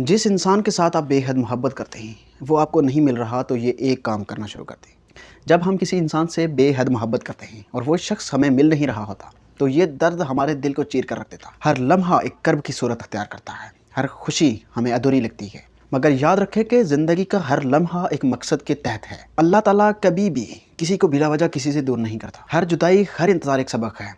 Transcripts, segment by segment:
جس انسان کے ساتھ آپ بے حد محبت کرتے ہیں وہ آپ کو نہیں مل رہا تو یہ ایک کام کرنا شروع کر دیں۔ جب ہم کسی انسان سے بے حد محبت کرتے ہیں اور وہ شخص ہمیں مل نہیں رہا ہوتا تو یہ درد ہمارے دل کو چیر کر رکھ دیتا، ہر لمحہ ایک کرب کی صورت اختیار کرتا ہے، ہر خوشی ہمیں ادھوری لگتی ہے۔ مگر یاد رکھیں کہ زندگی کا ہر لمحہ ایک مقصد کے تحت ہے۔ اللہ تعالیٰ کبھی بھی کسی کو بلا وجہ کسی سے دور نہیں کرتا۔ ہر جدائی، ہر انتظار ایک سبق ہے،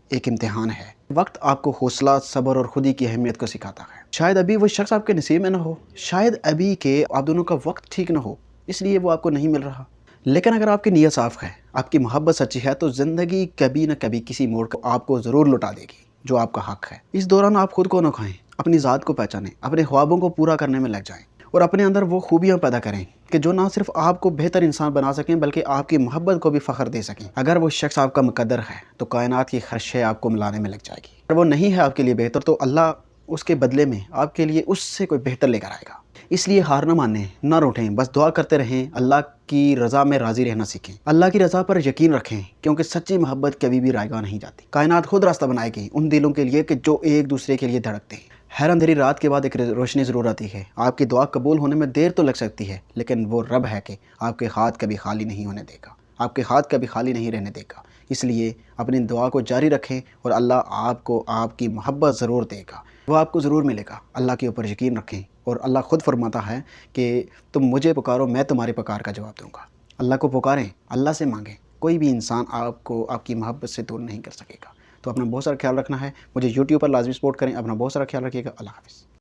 ایک امتحان ہے۔ وقت آپ کو حوصلہ، صبر اور خودی کی اہمیت کو سکھاتا ہے۔ شاید ابھی وہ شخص آپ کے نصیب میں نہ ہو، شاید ابھی کے آپ دونوں کا وقت ٹھیک نہ ہو، اس لیے وہ آپ کو نہیں مل رہا، لیکن اگر آپ کی نیت صاف ہے، آپ کی محبت سچی ہے تو زندگی کبھی نہ کبھی کسی موڑ کو آپ کو ضرور لوٹا دے گی جو آپ کا حق ہے۔ اس دوران آپ خود کو نہ کھوئیں، اپنی ذات کو پہچانیں، اپنے خوابوں کو پورا کرنے میں لگ جائیں اور اپنے اندر وہ خوبیاں پیدا کریں کہ جو نہ صرف آپ کو بہتر انسان بنا سکیں بلکہ آپ کی محبت کو بھی فخر دے سکیں۔ اگر وہ شخص آپ کا مقدر ہے تو کائنات کی ہر شے آپ کو ملانے میں لگ جائے گی۔ اگر وہ نہیں ہے آپ کے لیے بہتر تو اللہ اس کے بدلے میں آپ کے لیے اس سے کوئی بہتر لے کر آئے گا۔ اس لیے ہار نہ مانیں، نہ روٹیں، بس دعا کرتے رہیں، اللہ کی رضا میں راضی رہنا سیکھیں، اللہ کی رضا پر یقین رکھیں، کیونکہ سچی محبت کبھی بھی رائیگاں نہیں جاتی۔ کائنات خود راستہ بنائے گی ان دلوں کے لیے کہ جو ایک دوسرے کے لیے دھڑکتے ہیں۔ ہر اندھیری رات کے بعد ایک روشنی ضرور آتی ہے۔ آپ کی دعا قبول ہونے میں دیر تو لگ سکتی ہے، لیکن وہ رب ہے کہ آپ کے ہاتھ کبھی خالی نہیں ہونے دے گا، آپ کے ہاتھ کبھی خالی نہیں رہنے دے گا۔ اس لیے اپنی دعا کو جاری رکھیں اور اللہ آپ کو آپ کی محبت ضرور دے گا، وہ آپ کو ضرور ملے گا۔ اللہ کے اوپر یقین رکھیں، اور اللہ خود فرماتا ہے کہ تم مجھے پکارو، میں تمہاری پکار کا جواب دوں گا۔ اللہ کو پکاریں، اللہ سے مانگیں، کوئی بھی انسان آپ کو آپ کی محبت سے دور نہیں کر سکے گا۔ تو اپنا بہت سارا خیال رکھنا ہے، مجھے یوٹیوب پر لازمی سپورٹ کریں، اپنا بہت سارا خیال رکھیے گا۔ اللہ حافظ۔